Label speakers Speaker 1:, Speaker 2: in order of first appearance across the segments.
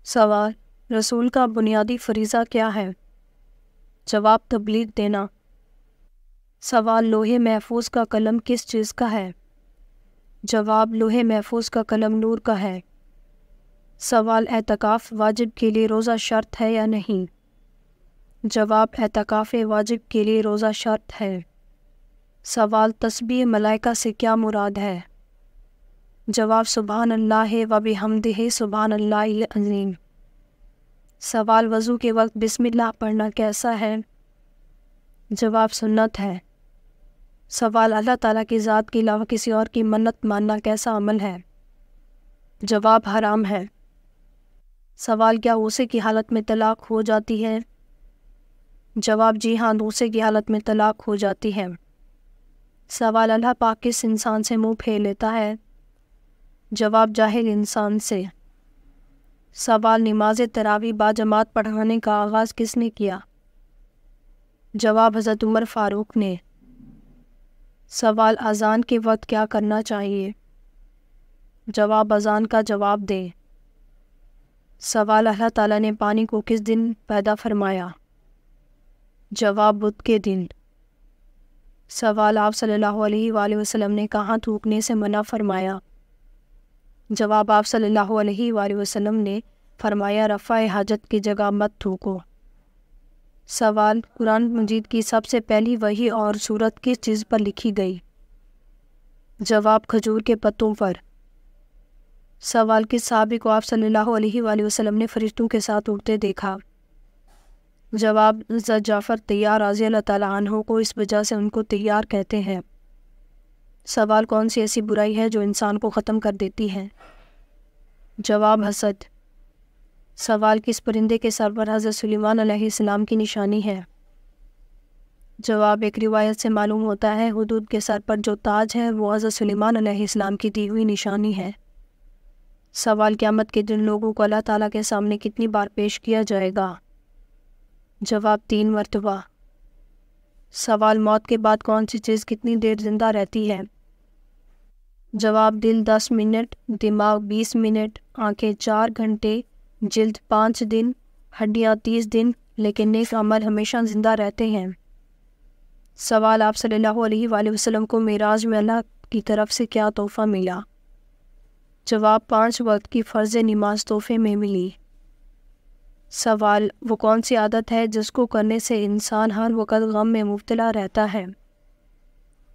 Speaker 1: سوال: رسول کا بنیادی فریضہ کیا ہے؟ جواب: تبلیغ دینا۔ سوال: لوح محفوظ کا قلم کس چیز کا ہے؟ جواب: لوح محفوظ کا قلم نور کا ہے۔ سوال: اعتکاف واجب کے لیے روزہ شرط ہے یا نہیں؟ جواب: اعتکاف واجب کے لیے روزہ شرط ہے۔ سوال: تسبیح ملائکہ سے کیا مراد ہے؟ جواب: سبحان اللہ و بحمدہ سبحان اللہ العظیم۔ سوال: وضو کے وقت بسم اللہ پڑھنا کیسا ہے؟ جواب: سنت ہے۔ سوال: اللہ تعالیٰ کی ذات کے علاوہ کسی اور کی منت ماننا کیسا عمل ہے؟ جواب: حرام ہے۔ سوال: کیا غصے کی حالت میں طلاق ہو جاتی ہے؟ جواب: جی ہاں، غصے کی حالت میں طلاق ہو جاتی ہے۔ سوال: اللہ پاک کس انسان سے منہ پھیر لیتا ہے؟ جواب: جاہل انسان سے۔ سوال: نماز تراویح باجماعت پڑھانے کا آغاز کس نے کیا؟ جواب: حضرت عمر فاروق نے۔ سوال: اذان کے وقت کیا کرنا چاہیے؟ جواب: اذان کا جواب دیں۔ سوال: اللہ تعالیٰ نے پانی کو کس دن پیدا فرمایا؟ جواب: بدھ کے دن۔ سوال: آپ صلی اللہ علیہ وآلہ وسلم نے کہاں تھوکنے سے منع فرمایا؟ جواب: آپ صلی اللہ علیہ وآلہ وسلم نے فرمایا رفع حاجت کی جگہ مت تھوکو۔ سوال: قرآن مجید کی سب سے پہلی وحی اور سورت کس چیز پر لکھی گئی؟ جواب: کھجور کے پتوں پر۔ سوال: کس صحابی کو آپ صلی اللہ علیہ وآلہ وسلم نے فرشتوں کے ساتھ اڑتے دیکھا؟ جواب: حضرت جعفر طیار رضی اللہ تعالیٰ عنہ کو، اس وجہ سے ان کو طیار کہتے ہیں۔ سوال: کون سی ایسی برائی ہے جو انسان کو ختم کر دیتی ہے؟ جواب: حسد۔ سوال: کس پرندے کے سر پر حضرت سلیمان علیہ السلام کی نشانی ہے؟ جواب: ایک روایت سے معلوم ہوتا ہے حدود کے سر پر جو تاج ہے وہ حضرت سلیمان علیہ السلام کی دی ہوئی نشانی ہے۔ سوال: قیامت کے دن لوگوں کو اللہ تعالیٰ کے سامنے کتنی بار پیش کیا جائے گا؟ جواب: 3 مرتبہ۔ سوال: موت کے بعد کون سی چیز کتنی دیر زندہ رہتی ہے؟ جواب: دل 10 منٹ، دماغ 20 منٹ، آنکھیں 4 گھنٹے، جلد 5 دن، ہڈیاں 30 دن، لیکن نیک عمل ہمیشہ زندہ رہتے ہیں۔ سوال: آپ صلی اللہ علیہ وآلہ وسلم کو معراج میں اللہ کی طرف سے کیا تحفہ ملا؟ جواب: 5 وقت کی فرض نماز تحفے میں ملی۔ سوال: وہ کون سی عادت ہے جس کو کرنے سے انسان ہر وقت غم میں مبتلا رہتا ہے؟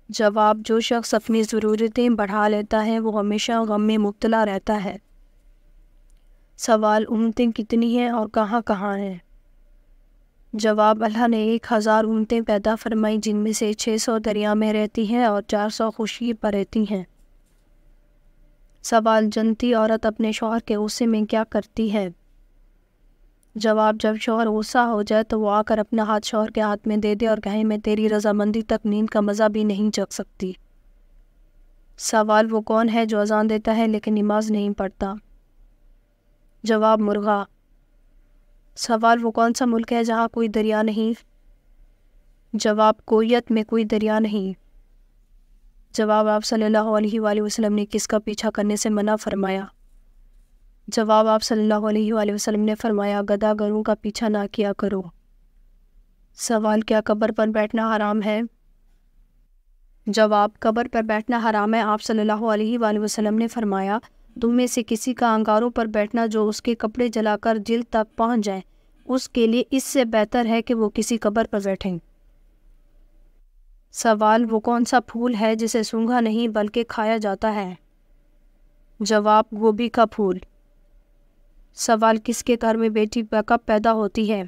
Speaker 1: جواب: جو شخص اپنی ضرورتیں بڑھا لیتا ہے وہ ہمیشہ غم میں مبتلا رہتا ہے۔ سوال: امتیں کتنی ہیں اور کہاں کہاں ہیں؟ جواب: اللہ نے 1000 امتیں پیدا فرمائی جن میں سے 600 دریا میں رہتی ہیں اور 400 خشکی پر رہتی ہیں۔ سوال: جنتی عورت اپنے شوہر کے غصے میں کیا کرتی ہے؟ جواب: جب شوہر غصہ ہو جائے تو وہ آ کر اپنا ہاتھ شوہر کے ہاتھ میں دے دے اور کہے میں تیری رضامندی تک نیند کا مزہ بھی نہیں چکھ سکتی۔ سوال: وہ کون ہے جو اذان دیتا ہے لیکن نماز نہیں پڑھتا؟ جواب: مرغا۔ سوال: وہ کون سا ملک ہے جہاں کوئی دریا نہیں؟ جواب: کویت میں کوئی دریا نہیں۔ جواب: آپ صلی اللہ علیہ وآلہ وسلم نے کس کا پیچھا کرنے سے منع فرمایا؟ جواب: آپ صلی اللہ علیہ وآلہ وسلم نے فرمایا گدھا گروں کا پیچھا نہ کیا کرو۔ سوال: کیا قبر پر بیٹھنا حرام ہے؟ جواب: قبر پر بیٹھنا حرام ہے۔ آپ صلی اللہ علیہ وآلہ وسلم نے فرمایا تم میں سے کسی کا انگاروں پر بیٹھنا جو اس کے کپڑے جلا کر جلد تک پہنچ جائیں اس کے لیے اس سے بہتر ہے کہ وہ کسی قبر پر بیٹھیں۔ سوال: وہ کون سا پھول ہے جسے سونگھا نہیں بلکہ کھایا جاتا ہے؟ جواب: گوبھی کا پھول۔ سوال: کس کے گھر میں بیٹی کب پیدا ہوتی ہے؟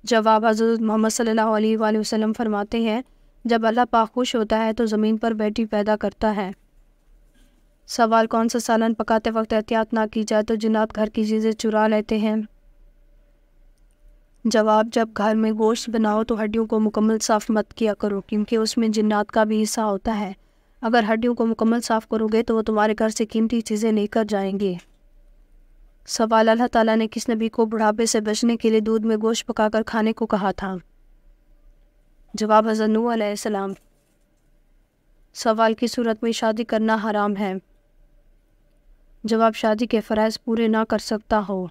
Speaker 1: جواب: حضرت محمد صلی اللہ علیہ وآلہ وسلم فرماتے ہیں جب اللہ پاک خوش ہوتا ہے تو زمین پر بیٹی پیدا کرتا ہے۔ سوال: کون سا سالن پکاتے وقت احتیاط نہ کی جائے تو جنات گھر کی چیزیں چرا لیتے ہیں؟ جواب: جب گھر میں گوشت بناؤ تو ہڈیوں کو مکمل صاف مت کیا کرو کیونکہ اس میں جنات کا بھی حصہ ہوتا ہے۔ اگر ہڈیوں کو مکمل صاف کرو گے تو وہ تمہارے گھر سے قیمتی چیزیں لے کر جائیں گے۔ سوال: اللہ تعالیٰ نے کس نبی کو بڑھاپے سے بچنے کے لیے دودھ میں گوشت پکا کر کھانے کو کہا تھا؟ جواب: حضرت نوح علیہ السلام۔ سوال: کس صورت میں شادی کرنا حرام ہے؟ جواب شادی کے فرائض پورے نہ کر سکتا ہو۔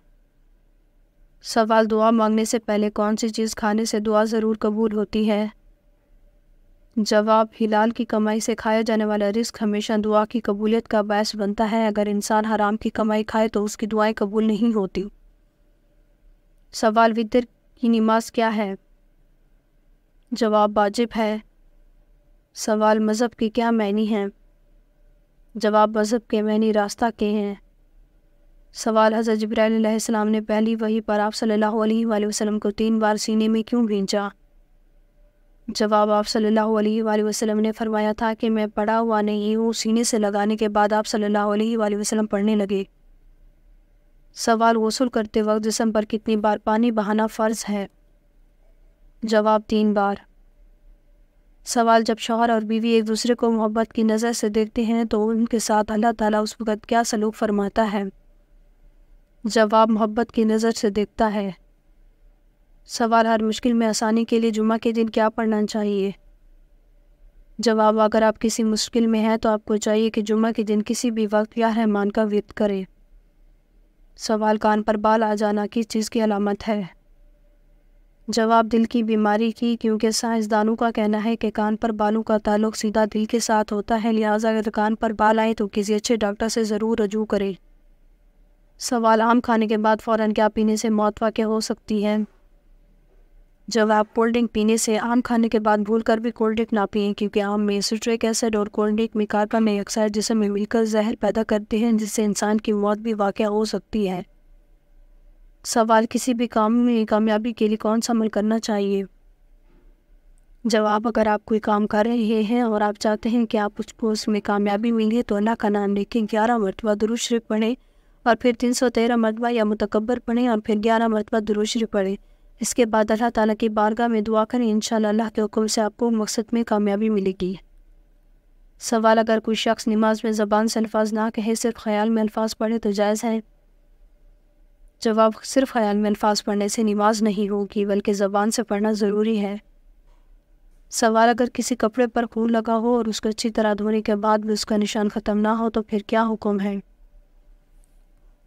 Speaker 1: سوال دعا مانگنے سے پہلے کون سی چیز کھانے سے دعا ضرور قبول ہوتی ہے؟ جواب حلال کی کمائی سے کھایا جانے والا رزق ہمیشہ دعا کی قبولیت کا باعث بنتا ہے۔ اگر انسان حرام کی کمائی کھائے تو اس کی دعائیں قبول نہیں ہوتی۔ سوال وتر کی نماز کیا ہے؟ جواب واجب ہے۔ سوال مذہب کے کیا معنی ہیں؟ جواب مذہب کے معنی راستہ کے ہیں۔ سوال حضرت جبرائیل علیہ السلام نے پہلی وحی پر آپ صلی اللہ علیہ وآلہ وسلم کو 3 بار سینے میں کیوں بھینچا؟ جواب آپ صلی اللہ علیہ وآلہ وسلم نے فرمایا تھا کہ میں پڑھا ہوا نہیں ہوں۔ سینے سے لگانے کے بعد آپ صلی اللہ علیہ وآلہ وسلم پڑھنے لگے۔ سوال غسل کرتے وقت جسم پر کتنی بار پانی بہانا فرض ہے؟ جواب 3 بار۔ سوال جب شوہر اور بیوی ایک دوسرے کو محبت کی نظر سے دیکھتے ہیں تو ان کے ساتھ اللہ تعالیٰ اس وقت کیا سلوک فرماتا ہے؟ جواب محبت کی نظر سے دیکھتا ہے۔ سوال ہر مشکل میں آسانی کے لیے جمعہ کے دن کیا پڑھنا چاہیے؟ جواب اگر آپ کسی مشکل میں ہیں تو آپ کو چاہیے کہ جمعہ کے دن کسی بھی وقت یا رحمان کا ورد کرے۔ سوال کان پر بال آ جانا کس چیز کی علامت ہے؟ جواب دل کی بیماری کی، کیونکہ سائنسدانوں کا کہنا ہے کہ کان پر بالوں کا تعلق سیدھا دل کے ساتھ ہوتا ہے، لہٰذا اگر کان پر بال آئیں تو کسی اچھے ڈاکٹر سے ضرور رجوع کرے۔ سوال آم کھانے کے بعد فوراً کیا پینے سے موت واقع ہو سکتی ہے؟ جواب کولڈ ڈرنک پینے سے۔ آم کھانے کے بعد بھول کر بھی کولڈ ڈرنک نہ پئیں، کیونکہ آم میں سٹرک ایسڈ اور کولڈ ڈرنک میں کاربن ڈائی آکسائڈ جسم میں مل کر زہر پیدا کرتے ہیں، جس سے انسان کی موت بھی واقع ہو سکتی ہے۔ سوال کسی بھی کام میں کامیابی کے لیے کون سا عمل کرنا چاہیے؟ جواب اگر آپ کوئی کام کر رہے ہیں اور آپ چاہتے ہیں کہ آپ کو اس میں کامیابی ملے تو اللہ کا نام لے کے 11 مرتبہ درود شریف پڑھیں اور پھر 313 مرتبہ یا متکبر پڑھیں اور پھر 11 مرتبہ درود شریف پڑھیں۔ اس کے بعد اللہ تعالیٰ کی بارگاہ میں دعا کریں، انشاءاللہ اللہ کے حکم سے آپ کو مقصد میں کامیابی ملے گی۔ سوال اگر کوئی شخص نماز میں زبان سے الفاظ نہ کہے، صرف خیال میں الفاظ پڑھے تو جائز ہے؟ جواب صرف خیال میں الفاظ پڑھنے سے نماز نہیں ہوگی، بلکہ زبان سے پڑھنا ضروری ہے۔ سوال اگر کسی کپڑے پر خون لگا ہو اور اس کو اچھی طرح دھونے کے بعد بھی اس کا نشان ختم نہ ہو تو پھر کیا حکم ہے؟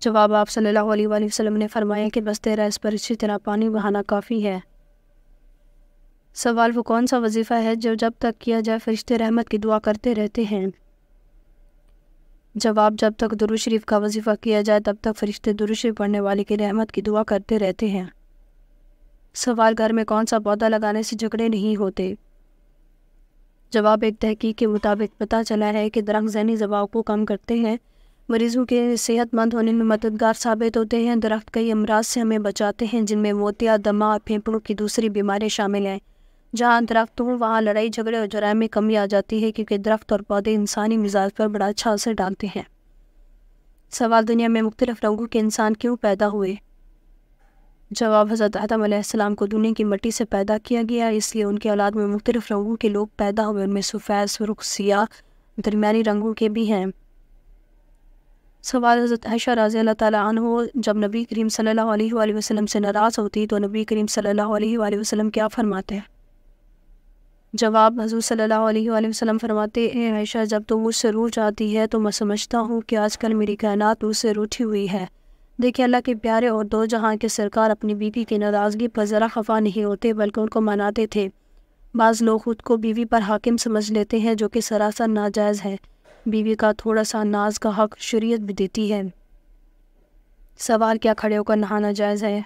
Speaker 1: جواب آپ صلی اللہ علیہ وآلہ وسلم نے فرمایا کہ بس تیرا اس پر اچھی طرح پانی بہانا کافی ہے۔ سوال وہ کون سا وظیفہ ہے جو جب تک کیا جائے فرشتے رحمت کی دعا کرتے رہتے ہیں؟ جواب جب تک درود شریف کا وظیفہ کیا جائے تب تک فرشتے درود شریف پڑھنے والے کی رحمت کی دعا کرتے رہتے ہیں۔ سوال گھر میں کون سا پودا لگانے سے جھگڑے نہیں ہوتے؟ جواب ایک تحقیق کے مطابق پتہ چلا ہے کہ درخت ذہنی دباؤ کو کم کرتے ہیں، مریضوں کے صحت مند ہونے میں مددگار ثابت ہوتے ہیں۔ درخت کئی امراض سے ہمیں بچاتے ہیں جن میں موتیا، دمہ اور پھیپھڑوں کی دوسری بیماریاں شامل ہیں۔ جہاں درخت ہوں وہاں لڑائی جھگڑے اور جرائم میں کمی آ جاتی ہے، کیونکہ درخت اور پودے انسانی مزاج پر بڑا اچھا اثر ڈالتے ہیں۔ سوال دنیا میں مختلف رنگوں کے انسان کیوں پیدا ہوئے؟ جواب حضرت آدم علیہ السلام کو دنیا کی مٹی سے پیدا کیا گیا، اس لیے ان کے اولاد میں مختلف رنگوں کے لوگ پیدا ہوئے، ان میں سفید، سرخ، سیاہ، درمیانی رنگوں کے بھی ہیں۔ سوال حضرت عائشہ رضی اللہ تعالیٰ عنہ جب نبی کریم صلی اللہ علیہ وآلہ وسلم سے ناراض ہوتی تو نبی کریم صلی اللہ علیہ وآلہ وسلم کیا فرماتے ہیں؟ جواب حضور صلی اللہ علیہ وآلہ وسلم فرماتے، اے عائشہ جب تم مجھ سے روٹھ جاتی ہے تو میں سمجھتا ہوں کہ آج کل میری کائنات مجھ سے روٹھی ہوئی ہے۔ دیکھیں اللہ کے پیارے اور دو جہاں کے سرکار اپنی بیوی کی ناراضگی پر ذرا خفا نہیں ہوتے بلکہ ان کو مناتے تھے۔ بعض لوگ خود کو بیوی پر حاکم سمجھ لیتے ہیں جو کہ سراسر ناجائز ہے۔ بیوی کا تھوڑا سا ناز کا حق شریعت بھی دیتی ہے۔ سوال کیا کھڑے ہو کر نہانا جائز ہے؟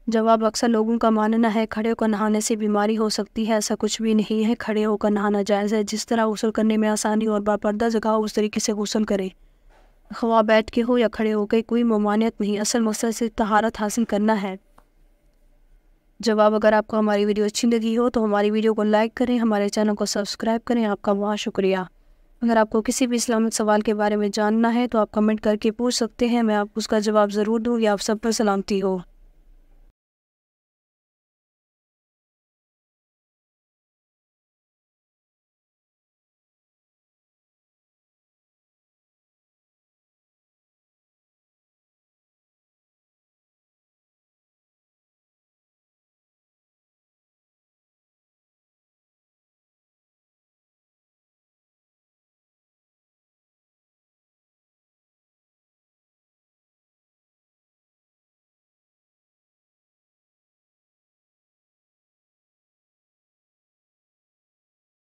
Speaker 1: جواب اکثر لوگوں کا ماننا ہے کھڑے ہو کر نہانے سے بیماری ہو سکتی ہے، ایسا کچھ بھی نہیں ہے۔ کھڑے ہو کر نہانا جائز ہے، جس طرح غسل کرنے میں آسانی اور باپردہ جگہ ہو اس طریقے سے غسل کرے، خواہ بیٹھ کے ہو یا کھڑے ہو کے، کوئی ممانعت نہیں، اصل مقصد سے طہارت حاصل کرنا ہے۔ جواب اگر آپ کو ہماری ویڈیو اچھی لگی ہو تو ہماری ویڈیو کو لائک کریں، ہمارے چینل کو سبسکرائب کریں۔ آپ کا بہت شکریہ۔ اگر آپ کو کسی بھی اسلامک سوال کے بارے میں جاننا ہے تو آپ کمنٹ کر کے پوچھ سکتے ہیں، میں آپ کو اس کا جواب ضرور دوں گی۔ آپ سب پر سلامتی ہو۔